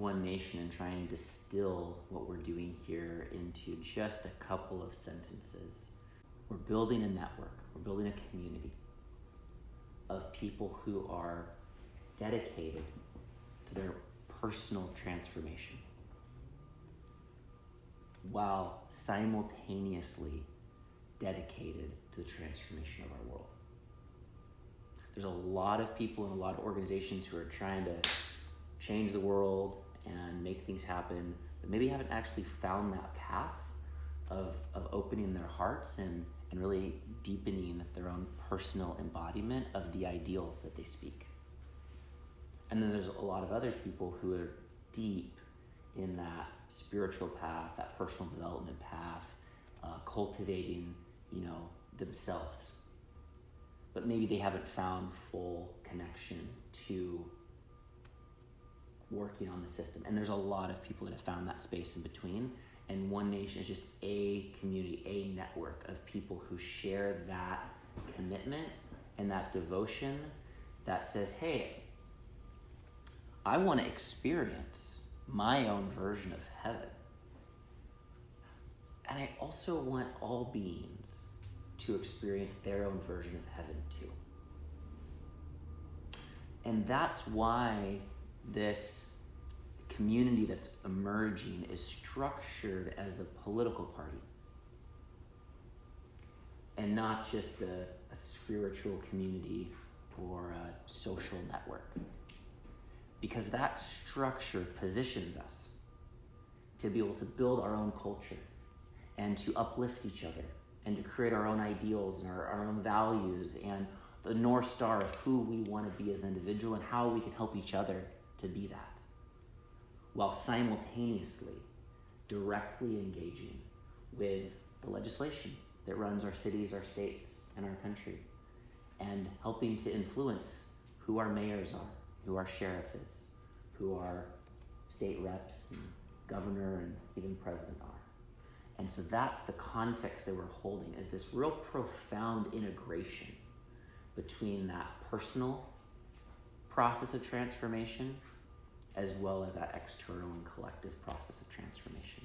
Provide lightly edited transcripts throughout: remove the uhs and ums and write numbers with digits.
OneNation and try and distill what we're doing here into just a couple of sentences. We're building a network, we're building a community of people who are dedicated to their personal transformation while simultaneously dedicated to the transformation of our world. There's a lot of people and a lot of organizations who are trying to change the world and make things happen, but maybe haven't actually found that path of opening their hearts and really deepening their own personal embodiment of the ideals that they speak. And then there's a lot of other people who are deep in that spiritual path, that personal development path, cultivating, themselves. But maybe they haven't found full connection to working on the system. And there's a lot of people that have found that space in between. And OneNation is just a community, a network of people who share that commitment and that devotion that says, hey, I want to experience my own version of heaven. And I also want all beings to experience their own version of heaven too. And that's why this community that's emerging is structured as a political party and not just a spiritual community or a social network. Because that structure positions us to be able to build our own culture and to uplift each other and to create our own ideals and our own values and the North Star of who we want to be as an individual and how we can help each other to be that, while simultaneously directly engaging with the legislation that runs our cities, our states, and our country, and helping to influence who our mayors are, who our sheriff is, who our state reps and governor and even president are. And so that's the context that we're holding, is this real profound integration between that personal process of transformation as well as that external and collective process of transformation.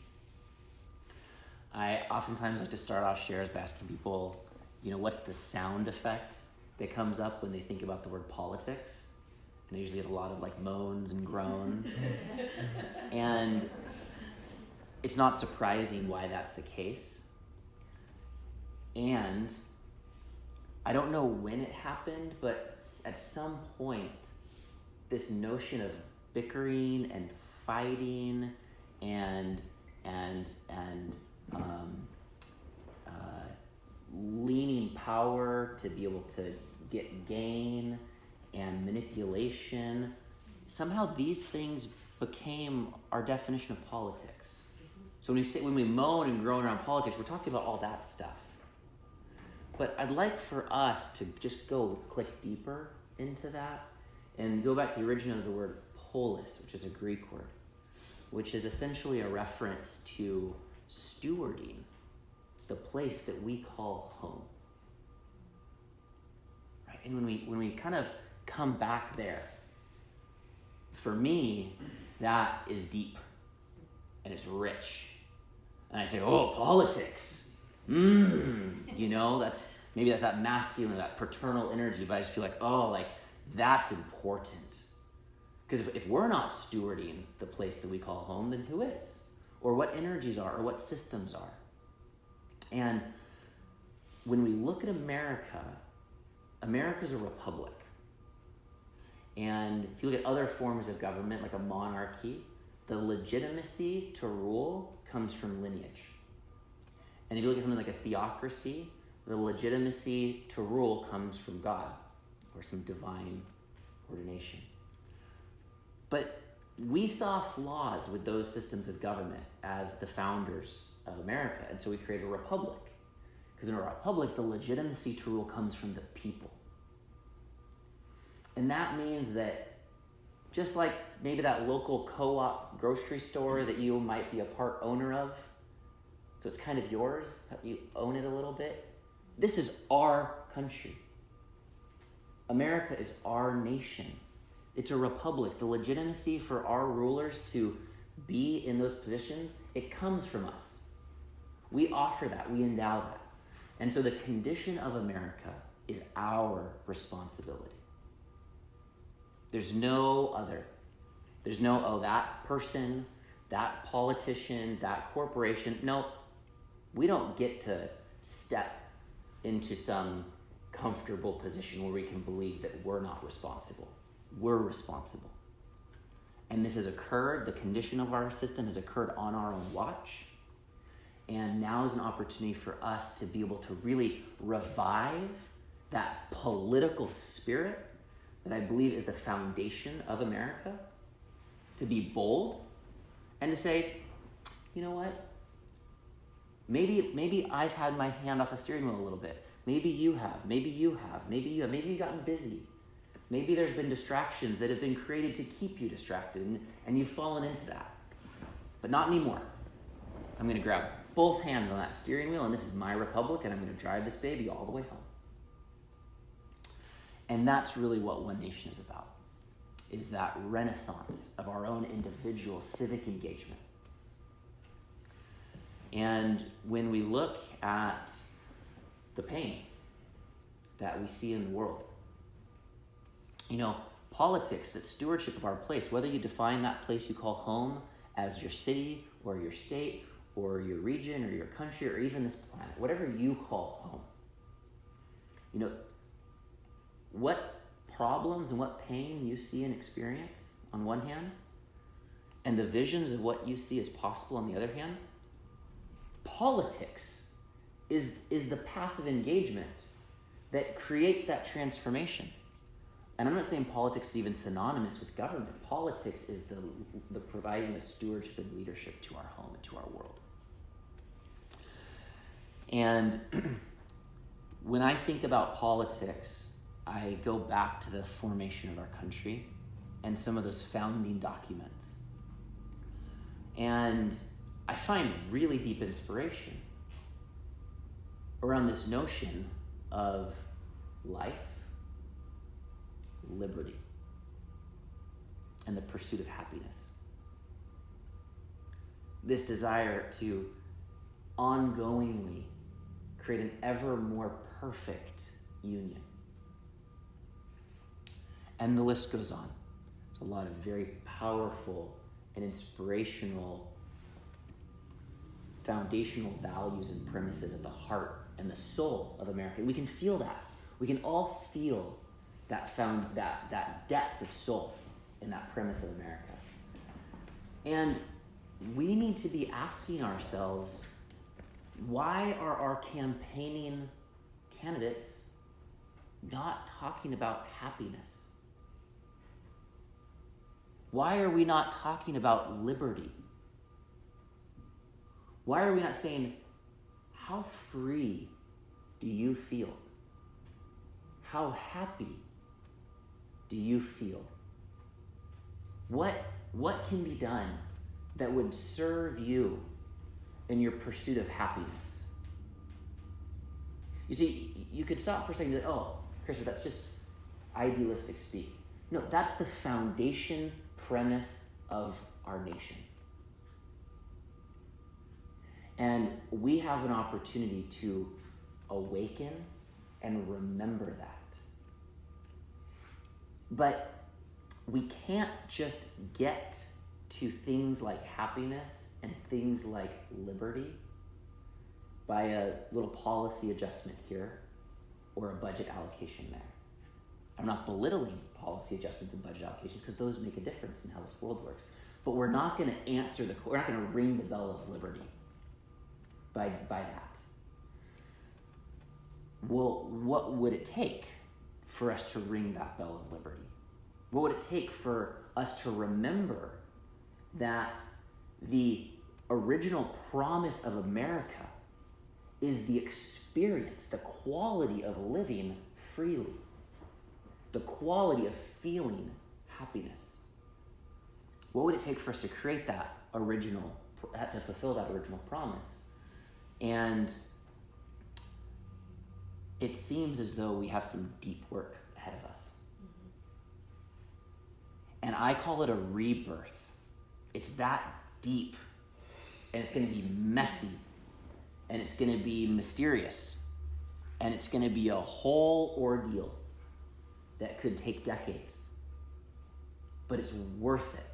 I oftentimes like to start off shares by asking people, what's the sound effect that comes up when they think about the word politics? And I usually get a lot of moans and groans. And it's not surprising why that's the case. And I don't know when it happened, but at some point, this notion of bickering and fighting and leaning power to be able to get gain and manipulation, somehow these things became our definition of politics. So when we moan and groan around politics, we're talking about all that stuff. But I'd like for us to just go click deeper into that and go back to the origin of the word polis, which is a Greek word, which is essentially a reference to stewarding the place that we call home. Right? And when we kind of come back there, for me, that is deep and it's rich. And I say, oh, politics. That's that masculine, that paternal energy, but I just feel that's important. Because if we're not stewarding the place that we call home, then who is? Or what energies are, or what systems are? And when we look at America, America's a republic. And if you look at other forms of government, like a monarchy, the legitimacy to rule comes from lineage. And if you look at something like a theocracy, the legitimacy to rule comes from God or some divine ordination. But we saw flaws with those systems of government as the founders of America, and so we created a republic. Because in a republic, the legitimacy to rule comes from the people. And that means that just like maybe that local co-op grocery store that you might be a part owner of, so it's kind of yours, you own it a little bit, this is our country. America is our nation. It's a republic. The legitimacy for our rulers to be in those positions, it comes from us. We offer that, we endow that. And so the condition of America is our responsibility. There's no other. There's no, oh, that person, that politician, that corporation. No, we don't get to step into some comfortable position where we can believe that we're not responsible. We're responsible. And this has occurred, the condition of our system has occurred on our own watch. And now is an opportunity for us to be able to really revive that political spirit that I believe is the foundation of America, to be bold and to say, you know what? Maybe I've had my hand off the steering wheel a little bit. Maybe you have. Maybe you've gotten busy. Maybe there's been distractions that have been created to keep you distracted, and you've fallen into that. But not anymore. I'm going to grab both hands on that steering wheel, and this is my republic, and I'm going to drive this baby all the way home. And that's really what OneNation is about, is that renaissance of our own individual civic engagement. And when we look at the pain that we see in the world, politics, that stewardship of our place, whether you define that place you call home as your city or your state or your region or your country or even this planet, whatever you call home, what problems and what pain you see and experience on one hand, and the visions of what you see as possible on the other hand, politics is the path of engagement that creates that transformation. And I'm not saying politics is even synonymous with government. Politics is the providing of stewardship and leadership to our home and to our world. And when I think about politics, I go back to the formation of our country and some of those founding documents. And I find really deep inspiration around this notion of life, liberty, and the pursuit of happiness. This desire to ongoingly create an ever more perfect union. And the list goes on. There's a lot of very powerful and inspirational foundational values and premises at the heart and the soul of America. We can feel that. We can all feel that depth of soul in that premise of America. And we need to be asking ourselves, why are our campaigning candidates not talking about happiness? Why are we not talking about liberty? Why are we not saying, how free do you feel? How happy do you feel? What can be done that would serve you in your pursuit of happiness? You see, you could stop for a second and say, oh, Christopher, that's just idealistic speak. No, that's the foundation premise of our nation. And we have an opportunity to awaken and remember that. But we can't just get to things like happiness and things like liberty by a little policy adjustment here or a budget allocation there. I'm not belittling policy adjustments and budget allocations because those make a difference in how this world works. But we're not going to we're not going to ring the bell of liberty by that. Well, what would it take for us to ring that bell of liberty? What would it take for us to remember that the original promise of America is the experience, the quality of living freely, the quality of feeling happiness? What would it take for us to create that original, to fulfill that original promise? And it seems as though we have some deep work ahead of us. And I call it a rebirth. It's that deep, and it's going to be messy, and it's going to be mysterious, and it's going to be a whole ordeal that could take decades. But it's worth it.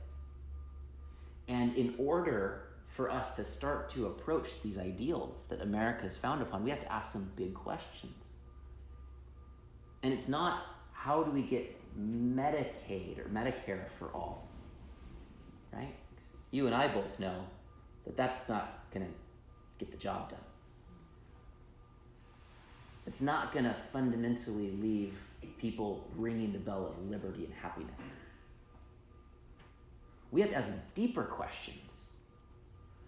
And in order for us to start to approach these ideals that America has found upon, we have to ask some big questions. And it's not, how do we get Medicaid or Medicare for all, right? 'Cause you and I both know that that's not going to get the job done. It's not going to fundamentally leave people ringing the bell of liberty and happiness. We have to ask deeper questions.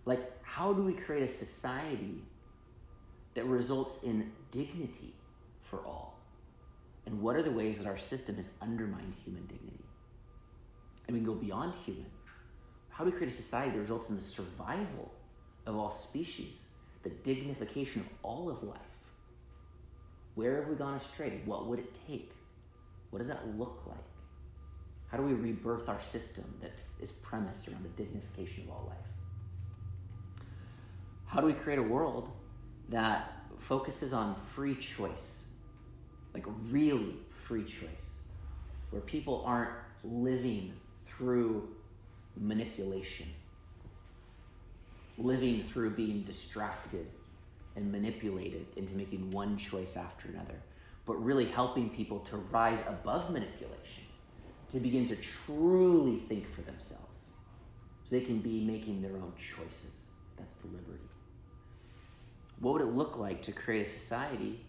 Like, how do we create a society that results in dignity for all? And what are the ways that our system has undermined human dignity? And we can go beyond human. How do we create a society that results in the survival of all species, the dignification of all of life? Where have we gone astray? What would it take? What does that look like? How do we rebirth our system that is premised around the dignification of all life? How do we create a world that focuses on free choice? Like really free choice, where people aren't living through manipulation, living through being distracted and manipulated into making one choice after another, but really helping people to rise above manipulation, to begin to truly think for themselves, so they can be making their own choices. That's the liberty. What would it look like to create a society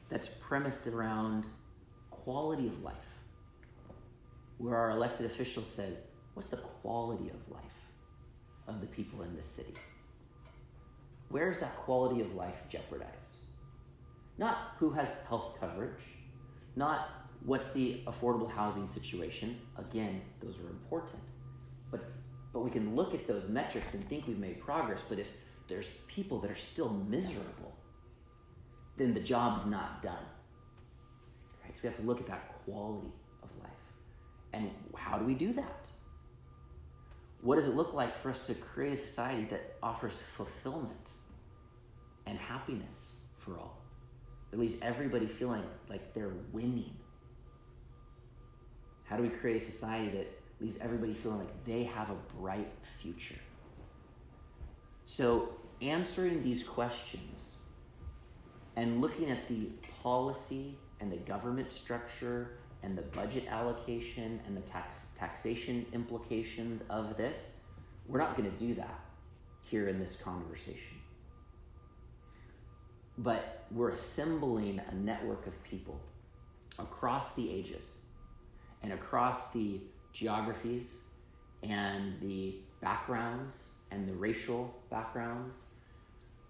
that's premised around quality of life, where our elected officials said, what's the quality of life of the people in this city? Where is that quality of life jeopardized? Not who has health coverage, not what's the affordable housing situation. Again, those are important. But we can look at those metrics and think we've made progress, but if there's people that are still miserable, then the job's not done. Right? So we have to look at that quality of life. And how do we do that? What does it look like for us to create a society that offers fulfillment and happiness for all? That leaves everybody feeling like they're winning. How do we create a society that leaves everybody feeling like they have a bright future? So answering these questions and looking at the policy and the government structure and the budget allocation and the taxation implications of this, we're not going to do that here in this conversation. But we're assembling a network of people across the ages and across the geographies and the backgrounds and the racial backgrounds,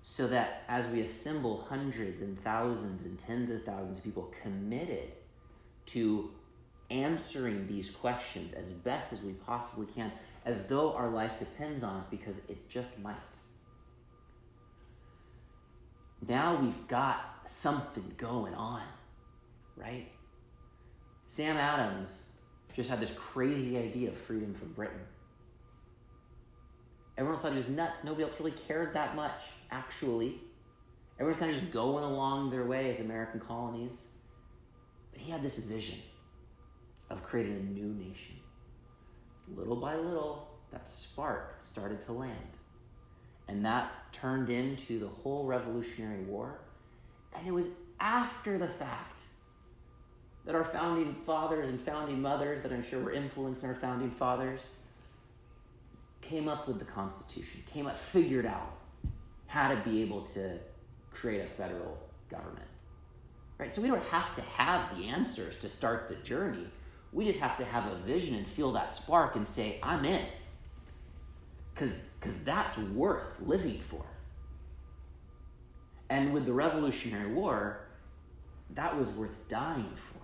so that as we assemble hundreds and thousands and tens of thousands of people committed to answering these questions as best as we possibly can, as though our life depends on it, because it just might. Now we've got something going on, right? Sam Adams just had this crazy idea of freedom for Britain. Everyone thought he was nuts. Nobody else really cared that much, actually. Everyone's kind of just going along their way as American colonies. But he had this vision of creating a new nation. Little by little, that spark started to land. And that turned into the whole Revolutionary War. And it was after the fact that our founding fathers and founding mothers, that I'm sure were influencing our founding fathers, came up with the Constitution, figured out how to be able to create a federal government. Right? So we don't have to have the answers to start the journey. We just have to have a vision and feel that spark and say, I'm in. Because that's worth living for. And with the Revolutionary War, that was worth dying for.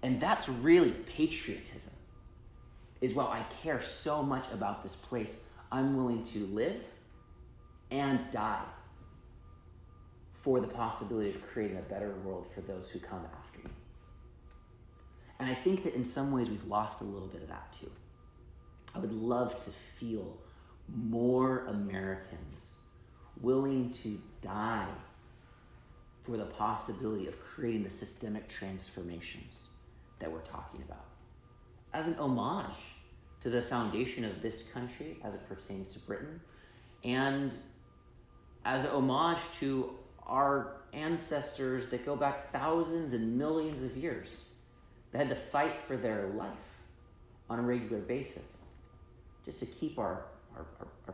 And that's really patriotism, is why I care so much about this place. I'm willing to live and die for the possibility of creating a better world for those who come after me. And I think that in some ways we've lost a little bit of that too. I would love to feel more Americans willing to die for the possibility of creating the systemic transformations that we're talking about, as an homage to the foundation of this country as it pertains to Britain, and as an homage to our ancestors that go back thousands and millions of years that had to fight for their life on a regular basis just to keep our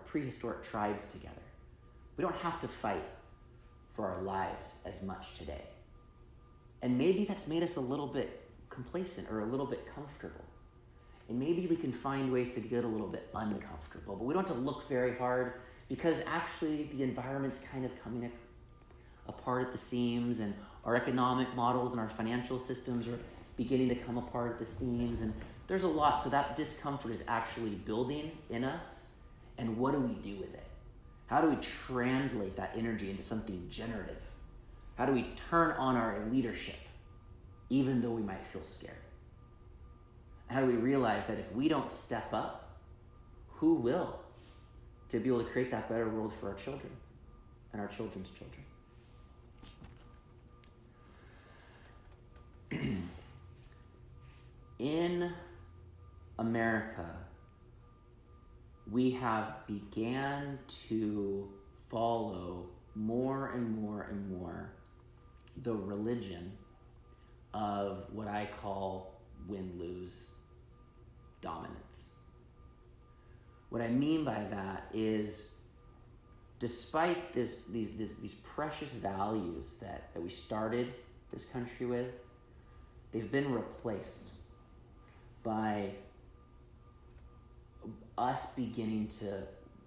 prehistoric tribes together. We don't have to fight for our lives as much today. And maybe that's made us a little bit complacent or a little bit comfortable. And maybe we can find ways to get a little bit uncomfortable, but we don't have to look very hard, because actually the environment's kind of coming apart at the seams, and our economic models and our financial systems are beginning to come apart at the seams, and there's a lot. So that discomfort is actually building in us. And what do we do with it? How do we translate that energy into something generative? How do we turn on our leadership, even though we might feel scared? How do we realize that if we don't step up, who will, to be able to create that better world for our children and our children's children? In America, we have began to follow more and more and more the religion of what I call win-lose dominance. What I mean by that is, despite these precious values that we started this country with, they've been replaced by us beginning to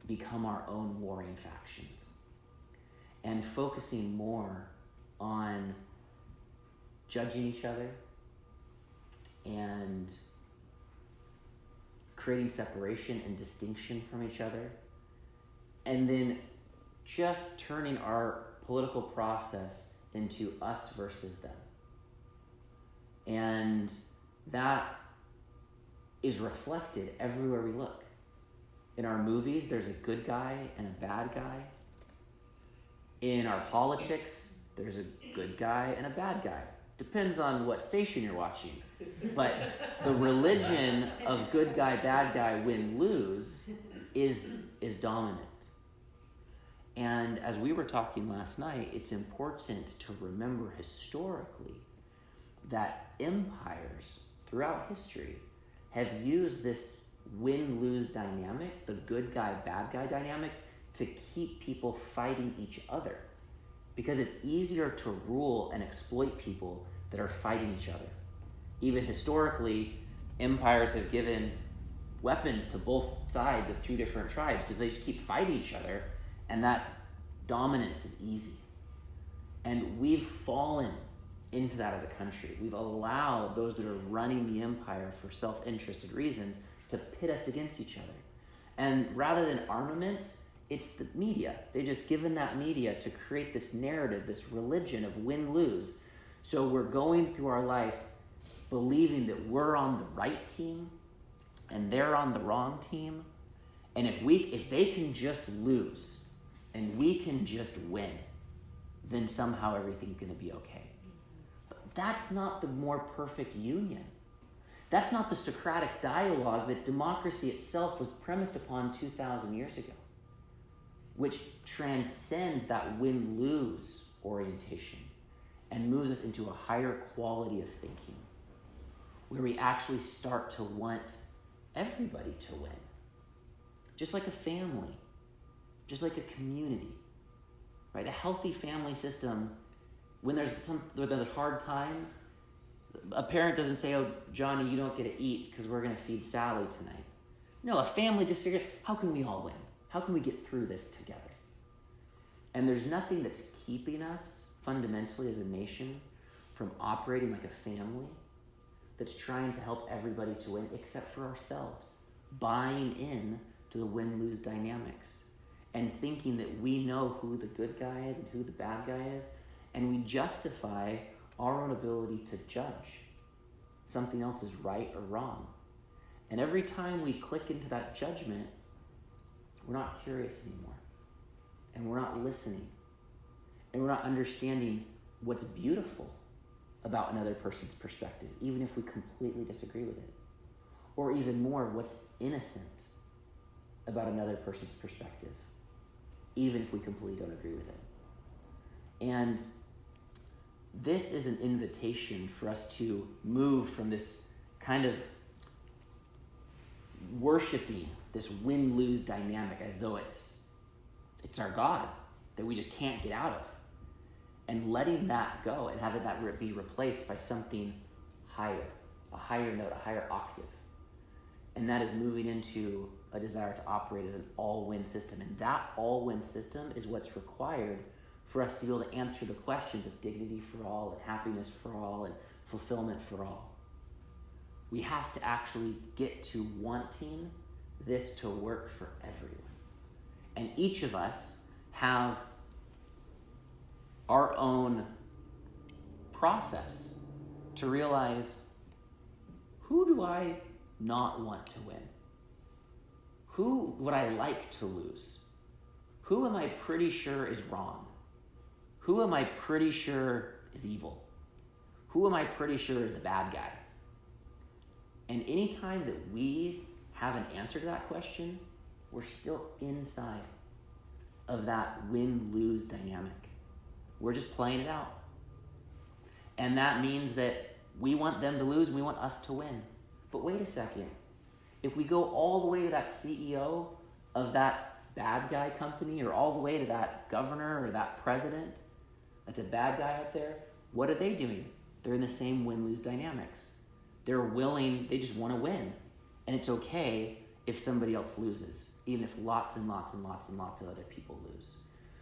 become our own warring factions and focusing more on judging each other and creating separation and distinction from each other, and then just turning our political process into us versus them. And that is reflected everywhere we look. In our movies, there's a good guy and a bad guy. In our politics, there's a good guy and a bad guy. Depends on what station you're watching. But the religion of good guy, bad guy, win, lose is dominant. And as we were talking last night, it's important to remember historically that empires throughout history have used this win-lose dynamic, the good guy, bad guy dynamic, to keep people fighting each other. Because it's easier to rule and exploit people that are fighting each other. Even historically, empires have given weapons to both sides of two different tribes because they just keep fighting each other, and that dominance is easy. And we've fallen into that as a country. We've allowed those that are running the empire for self-interested reasons to pit us against each other. And rather than armaments, it's the media. They've just given that media to create this narrative, this religion of win-lose. So we're going through our life believing that we're on the right team and they're on the wrong team. And if they can just lose and we can just win, then somehow everything's going to be okay. But that's not the more perfect union. That's not the Socratic dialogue that democracy itself was premised upon 2,000 years ago, which transcends that win-lose orientation and moves us into a higher quality of thinking, where we actually start to want everybody to win. Just like a family, just like a community, right? A healthy family system, when there's a hard time, a parent doesn't say, "Oh, Johnny, you don't get to eat because we're going to feed Sally tonight." No, a family just figures, how can we all win? How can we get through this together? And there's nothing that's keeping us fundamentally as a nation from operating like a family that's trying to help everybody to win except for ourselves, buying in to the win-lose dynamics and thinking that we know who the good guy is and who the bad guy is, and we justify our own ability to judge something else is right or wrong. And every time we click into that judgment, we're not curious anymore. And we're not listening. And we're not understanding what's beautiful about another person's perspective, even if we completely disagree with it. Or even more, what's innocent about another person's perspective, even if we completely don't agree with it. And this is an invitation for us to move from this kind of worshiping this win-lose dynamic as though it's our God that we just can't get out of, and letting that go and having that be replaced by something higher, a higher note, a higher octave. And that is moving into a desire to operate as an all-win system. And that all-win system is what's required for us to be able to answer the questions of dignity for all and happiness for all and fulfillment for all. We have to actually get to wanting this to work for everyone. And each of us have our own process to realize, who do I not want to win? Who would I like to lose? Who am I pretty sure is wrong? Who am I pretty sure is evil? Who am I pretty sure is the bad guy? And anytime that we have an answer to that question, we're still inside of that win-lose dynamic. We're just playing it out. And that means that we want them to lose and we want us to win. But wait a second. If we go all the way to that CEO of that bad guy company, or all the way to that governor or that president that's a bad guy out there, what are they doing? They're in the same win-lose dynamics. They're willing, they just want to win. And it's okay if somebody else loses, even if lots and lots and lots and lots of other people lose.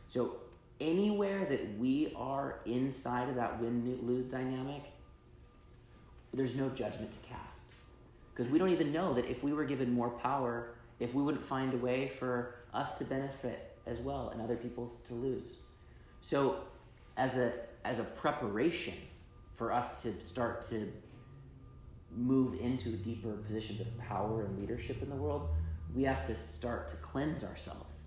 So anywhere that we are inside of that win-lose dynamic, there's no judgment to cast. Because we don't even know that if we were given more power, if we wouldn't find a way for us to benefit as well and other people to lose. So as a preparation for us to start to move into deeper positions of power and leadership in the world, we have to start to cleanse ourselves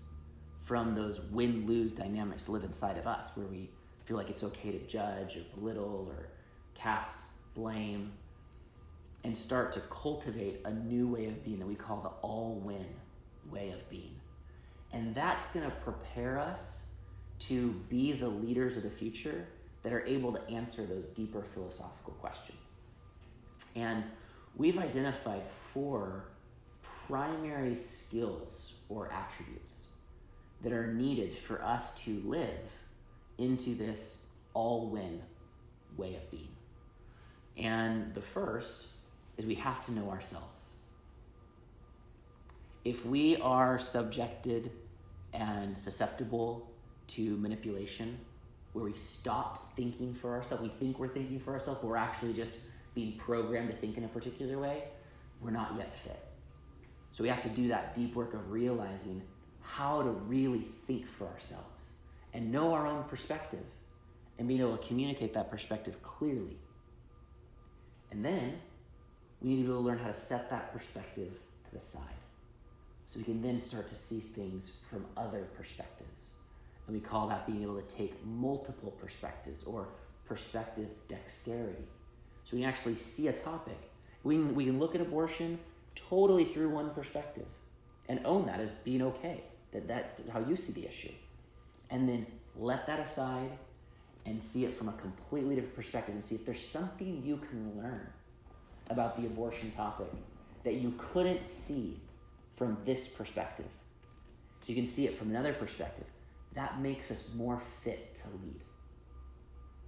from those win-lose dynamics that live inside of us, where we feel like it's okay to judge or belittle or cast blame, and start to cultivate a new way of being that we call the all-win way of being. And that's going to prepare us to be the leaders of the future that are able to answer those deeper philosophical questions. And we've identified 4 primary skills or attributes that are needed for us to live into this all-win way of being. And the first is we have to know ourselves. If we are subjected and susceptible to manipulation, where we've stopped thinking for ourselves, we think we're thinking for ourselves, but we're actually just being programmed to think in a particular way, we're not yet fit. So we have to do that deep work of realizing how to really think for ourselves and know our own perspective and being able to communicate that perspective clearly. And then we need to be able to learn how to set that perspective to the side so we can then start to see things from other perspectives. And we call that being able to take multiple perspectives, or perspective dexterity. So we can actually see a topic. We can look at abortion totally through one perspective and own that as being okay, that's how you see the issue. And then let that aside and see it from a completely different perspective and see if there's something you can learn about the abortion topic that you couldn't see from this perspective. So you can see it from another perspective. That makes us more fit to lead.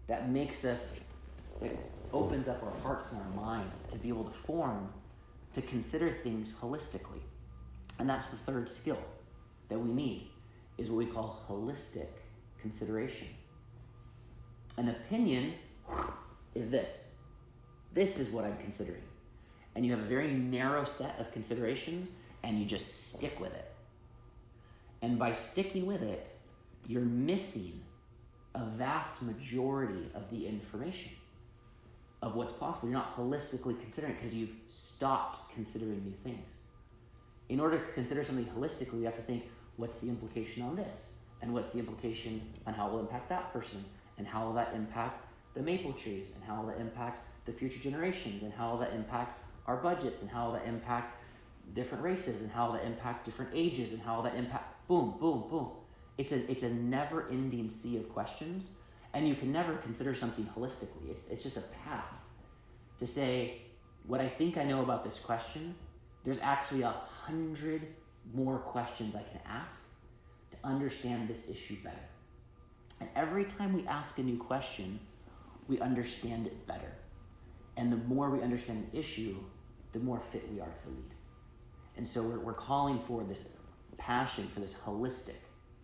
That makes us, it opens up our hearts and our minds to be able to consider things holistically. And that's the third skill that we need, is what we call holistic consideration. An opinion is this. This is what I'm considering. And you have a very narrow set of considerations, and you just stick with it. And by sticking with it, you're missing a vast majority of the information. of what's possible. You're not holistically considering it because you've stopped considering new things. In order to consider something holistically, you have to think, what's the implication on this? And what's the implication on how it will impact that person? And how will that impact the maple trees? And how will that impact the future generations? And how will that impact our budgets? And how will that impact different races? And how will that impact different ages? And how will that impact, boom, boom, boom. It's a never-ending sea of questions, and you can never consider something holistically. It's just a path to say, what I think I know about this question, there's actually 100 more questions I can ask to understand this issue better. And every time we ask a new question, we understand it better. And the more we understand an issue, the more fit we are to lead. And so we're calling for this passion, for this holistic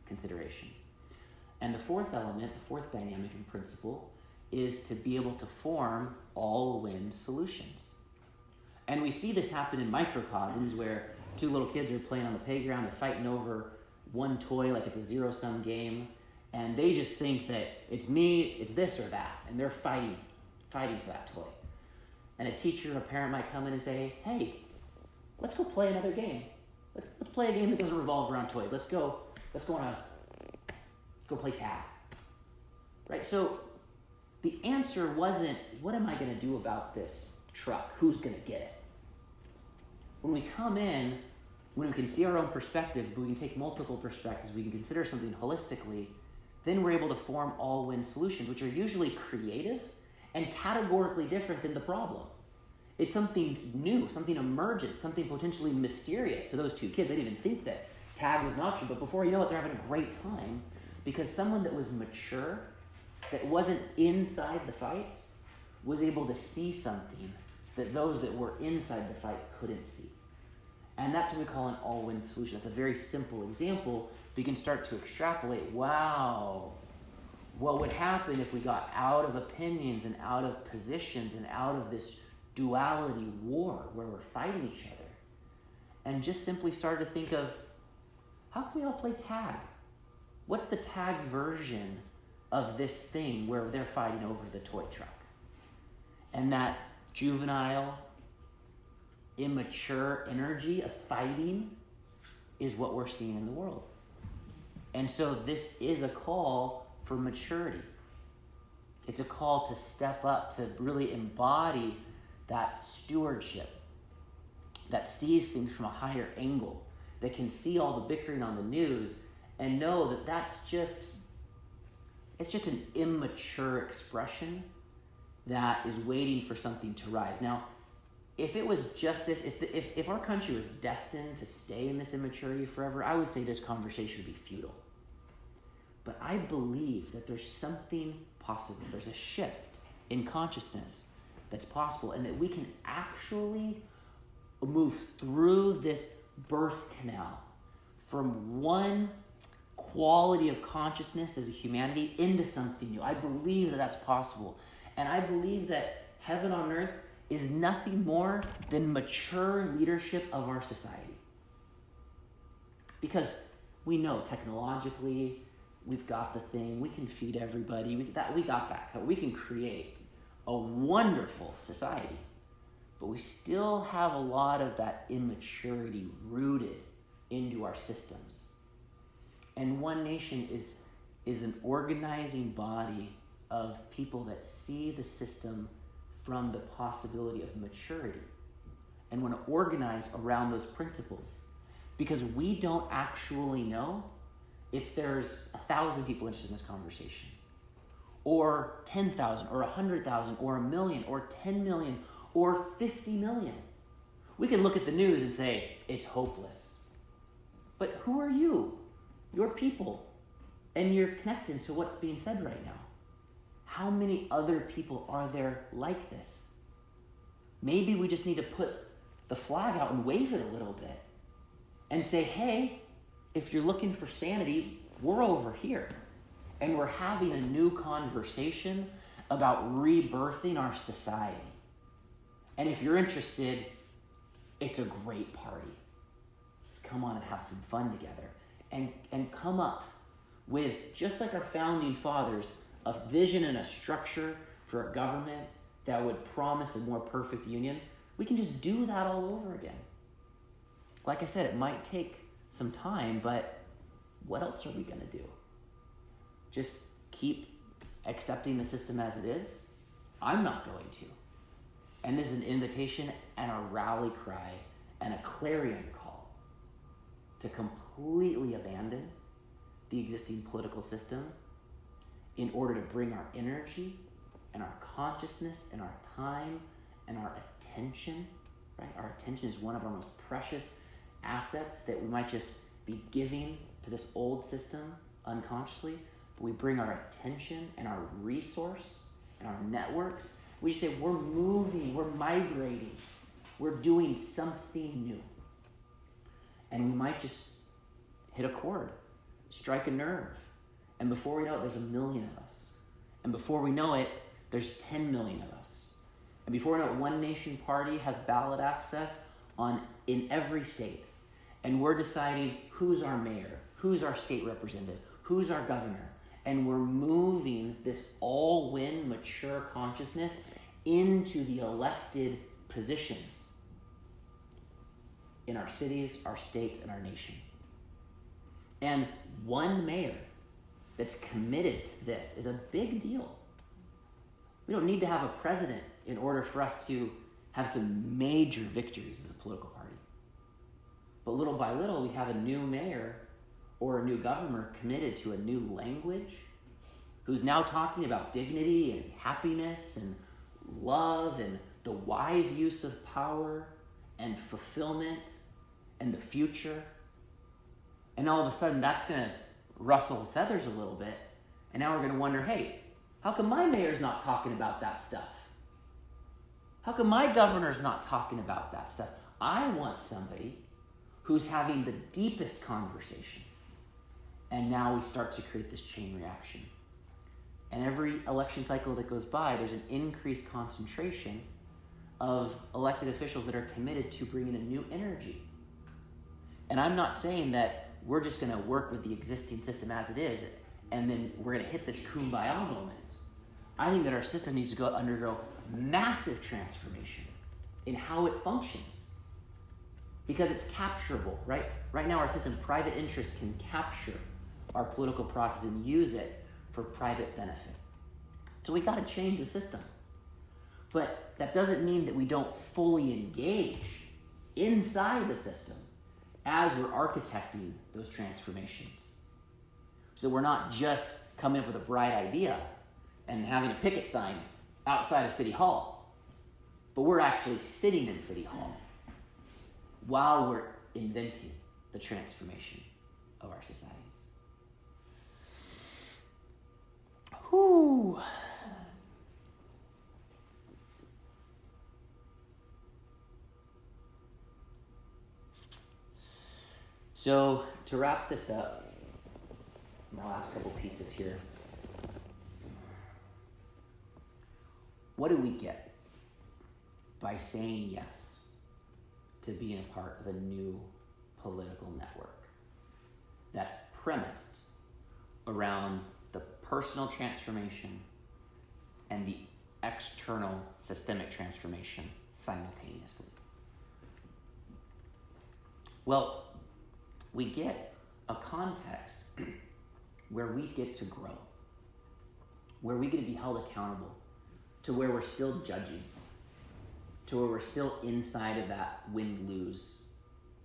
consideration. And the fourth element, the fourth dynamic and principle, is to be able to form all-win solutions. And we see this happen in microcosms where two little kids are playing on the playground, they're fighting over one toy like it's a zero-sum game, and they just think that it's me, it's this or that, and they're fighting for that toy. And a teacher or a parent might come in and say, hey, let's go play another game. Let's play a game that doesn't revolve around toys. Let's go play tag. Right? So the answer wasn't, what am I going to do about this truck? Who's going to get it? When we come in, when we can see our own perspective, but we can take multiple perspectives, we can consider something holistically, then we're able to form all-win solutions, which are usually creative and categorically different than the problem. It's something new, something emergent, something potentially mysterious to those two kids. They didn't even think that tag was an option, but before you know it, they're having a great time because someone that was mature, that wasn't inside the fight, was able to see something that those that were inside the fight couldn't see. And that's what we call an all-win solution. That's a very simple example, but you can start to extrapolate, wow, what would happen if we got out of opinions and out of positions and out of this duality war where we're fighting each other, and just simply started to think of, how can we all play tag? What's the tag version of this thing where they're fighting over the toy truck? And that juvenile, immature energy of fighting is what we're seeing in the world. And so this is a call for maturity. It's a call to step up, to really embody that stewardship that sees things from a higher angle, that can see all the bickering on the news and know that it's just an immature expression that is waiting for something to rise. Now, if it was just this, if our country was destined to stay in this immaturity forever, I would say this conversation would be futile. But I believe that there's something possible. There's a shift in consciousness that's possible, and that we can actually move through this birth canal from one quality of consciousness as a humanity into something new. I believe that that's possible. And I believe that heaven on earth is nothing more than mature leadership of our society. Because we know technologically, we've got the thing, we can feed everybody, we got that. We can create a wonderful society. But we still have a lot of that immaturity rooted into our systems. And OneNation is an organizing body of people that see the system from the possibility of maturity and want to organize around those principles. Because we don't actually know if there's 1,000 people interested in this conversation, or 10,000, or 100,000, or 1 million, or 10 million, or 50 million. We can look at the news and say, it's hopeless. But who are you? You're people. And you're connected to what's being said right now. How many other people are there like this? Maybe we just need to put the flag out and wave it a little bit and say, hey, if you're looking for sanity, we're over here. And we're having a new conversation about rebirthing our society. And if you're interested, it's a great party. Let's come on and have some fun together. And come up with, just like our founding fathers, a vision and a structure for a government that would promise a more perfect union, we can just do that all over again. Like I said, it might take some time, but what else are we going to do? Just keep accepting the system as it is? I'm not going to. And this is an invitation and a rally cry and a clarion call to completely abandon the existing political system in order to bring our energy and our consciousness and our time and our attention, right? Our attention is one of our most precious assets that we might just be giving to this old system unconsciously, but we bring our attention and our resource and our networks. We just say, we're moving, we're migrating, we're doing something new. And we might just hit a chord, strike a nerve. And before we know it, there's 1 million of us. And before we know it, there's 10 million of us. And before we know it, OneNation Party has ballot access in every state. And we're deciding who's our mayor, who's our state representative, who's our governor. And we're moving this all-win, mature consciousness into the elected positions in our cities, our states, and our nation. And one mayor that's committed to this is a big deal. We don't need to have a president in order for us to have some major victories as a political party. But little by little, we have a new mayor or a new governor committed to a new language, who's now talking about dignity and happiness and love and the wise use of power and fulfillment and the future. And all of a sudden, that's going to rustle feathers a little bit. And now we're going to wonder, hey, how come my mayor's not talking about that stuff? How come my governor's not talking about that stuff? I want somebody who's having the deepest conversation. And now we start to create this chain reaction. And every election cycle that goes by, there's an increased concentration of elected officials that are committed to bringing a new energy. And I'm not saying that we're just going to work with the existing system as it is, and then we're going to hit this kumbaya moment. I think that our system needs to undergo massive transformation in how it functions, because it's capturable, right? Right now, our system, private interests can capture our political process and use it for private benefit. So we got to change the system. But that doesn't mean that we don't fully engage inside the system as we're architecting those transformations. So that we're not just coming up with a bright idea and having a picket sign outside of City Hall, but we're actually sitting in City Hall while we're inventing the transformation of our societies. Whew. So to wrap this up, my last couple pieces here, what do we get by saying yes to being a part of a new political network that's premised around the personal transformation and the external systemic transformation simultaneously? Well, we get a context where we get to grow, where we get to be held accountable, to where we're still judging, to where we're still inside of that win-lose.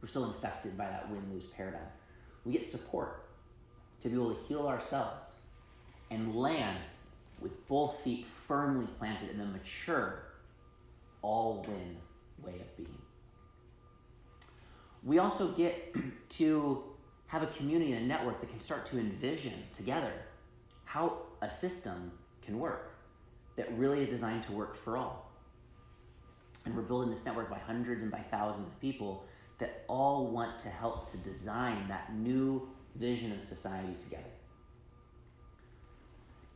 We're still infected by that win-lose paradigm. We get support to be able to heal ourselves and land with both feet firmly planted in the mature, all-win way of being. We also get to have a community and a network that can start to envision together how a system can work that really is designed to work for all. And we're building this network by hundreds and by thousands of people that all want to help to design that new vision of society together.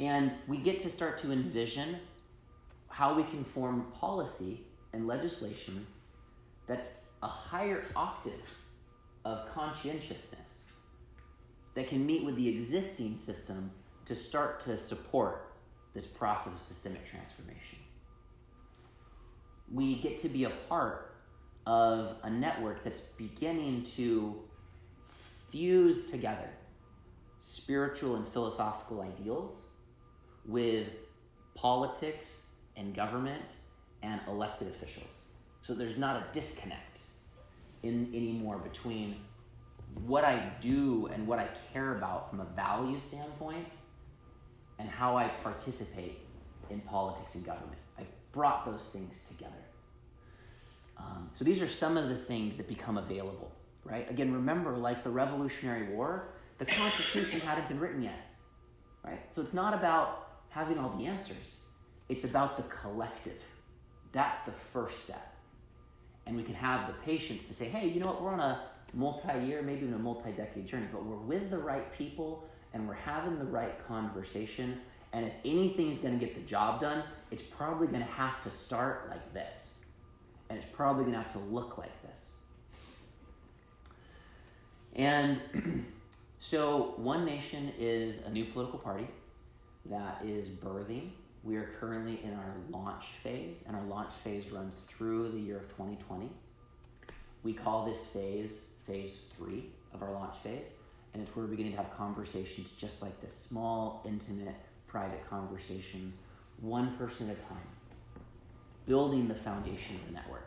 And we get to start to envision how we can form policy and legislation that's a higher octave of conscientiousness that can meet with the existing system to start to support this process of systemic transformation. we get to be a part of a network that's beginning to fuse together spiritual and philosophical ideals with politics and government and elected officials. So there's not a disconnect anymore between what I do and what I care about from a value standpoint and how I participate in politics and government. I've brought those things together. So these are some of the things that become available, right? Again, remember, like the Revolutionary War, the Constitution hadn't been written yet, right? So it's not about having all the answers. It's about the collective. That's the first step. And we can have the patience to say, hey, you know what, we're on a multi-year, maybe even a multi-decade journey, but we're with the right people and we're having the right conversation. And if anything's going to get the job done, it's probably going to have to start like this. And it's probably going to have to look like this. And so OneNation is a new political party that is birthing. We are currently in our launch phase, and our launch phase runs through the year of 2020. We call this phase 3 of our launch phase, and it's where we're beginning to have conversations just like this, small, intimate, private conversations, one person at a time, building the foundation of the network.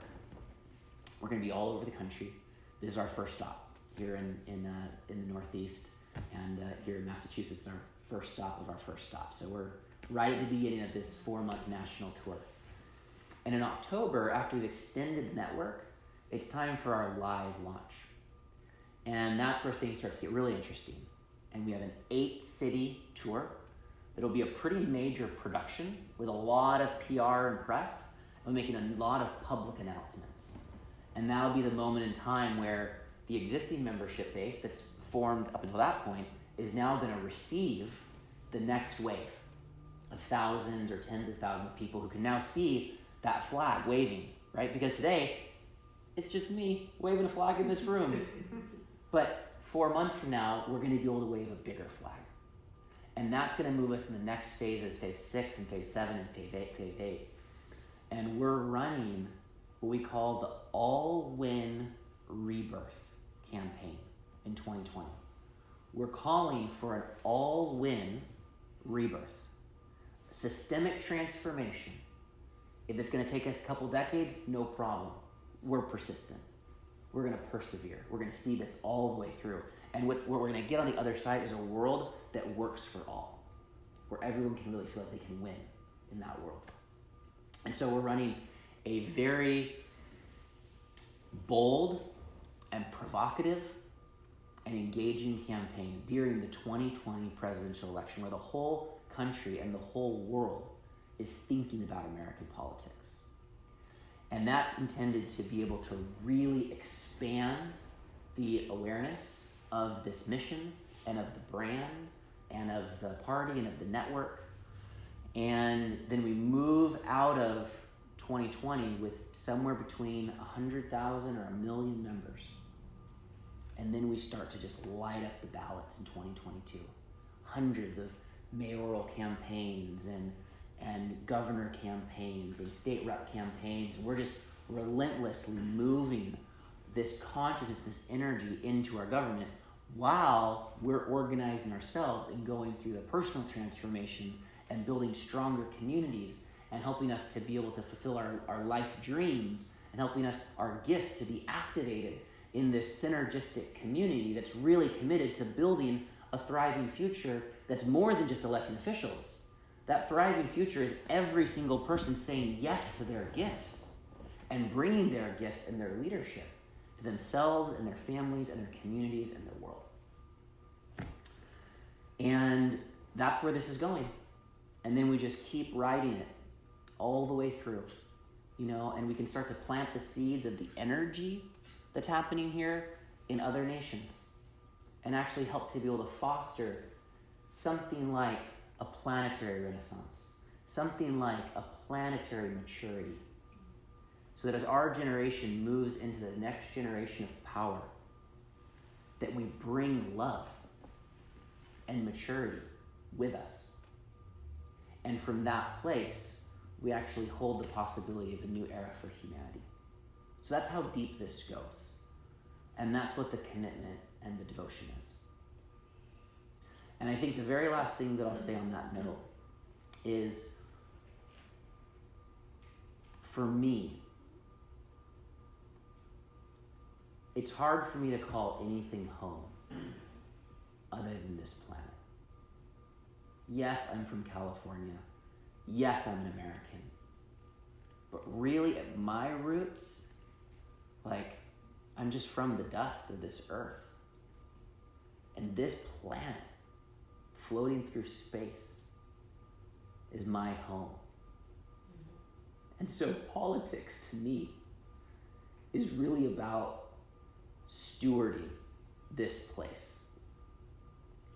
We're going to be all over the country. This is our first stop here in the Northeast, and here in Massachusetts, our first stop of our first stop. So we're right at the beginning of this 4-month national tour. And in October, after we've extended the network, it's time for our live launch. And that's where things start to get really interesting. And we have an 8-city tour. It'll be a pretty major production with a lot of PR and press. We're making a lot of public announcements. And that'll be the moment in time where the existing membership base that's formed up until that point is now going to receive the next wave of thousands or tens of thousands of people who can now see that flag waving, right? Because today, it's just me waving a flag in this room. But 4 months from now, we're going to be able to wave a bigger flag. And that's going to move us in the next phases, phase 6 and phase 7 and phase 8. And we're running what we call the All-Win Rebirth campaign in 2020. We're calling for an all-win rebirth. Systemic transformation. If it's going to take us a couple decades, no problem. We're persistent. We're going to persevere. We're going to see this all the way through. And what we're going to get on the other side is a world that works for all, where everyone can really feel like they can win in that world. And so we're running a very bold and provocative and engaging campaign during the 2020 presidential election, where the whole country and the whole world is thinking about American politics. And that's intended to be able to really expand the awareness of this mission and of the brand and of the party and of the network. And then we move out of 2020 with somewhere between 100,000 or 1 million members. And then we start to just light up the ballots in 2022. Hundreds of mayoral campaigns and governor campaigns and state rep campaigns. And we're just relentlessly moving this consciousness, this energy into our government while we're organizing ourselves and going through the personal transformations and building stronger communities and helping us to be able to fulfill our life dreams and helping us, our gifts, to be activated in this synergistic community that's really committed to building a thriving future that's more than just elected officials. That thriving future is every single person saying yes to their gifts and bringing their gifts and their leadership to themselves and their families and their communities and their world. And that's where this is going. And then we just keep riding it all the way through, and we can start to plant the seeds of the energy that's happening here in other nations and actually help to be able to foster something like a planetary renaissance, something like a planetary maturity, so that as our generation moves into the next generation of power, that we bring love and maturity with us. And from that place, we actually hold the possibility of a new era for humanity. So that's how deep this goes. And that's what the commitment and the devotion is. And I think the very last thing that I'll say on that note is, for me, it's hard for me to call anything home other than this planet. Yes, I'm from California. Yes, I'm an American. But really, at my roots, like, I'm just from the dust of this earth. And this planet, floating through space, is my home. And so politics, to me, is really about stewarding this place,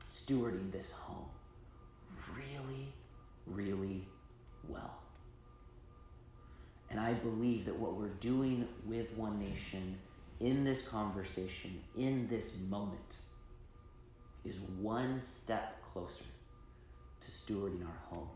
stewarding this home really, really well. And I believe that what we're doing with OneNation in this conversation, in this moment, is one step closer to stewarding our home.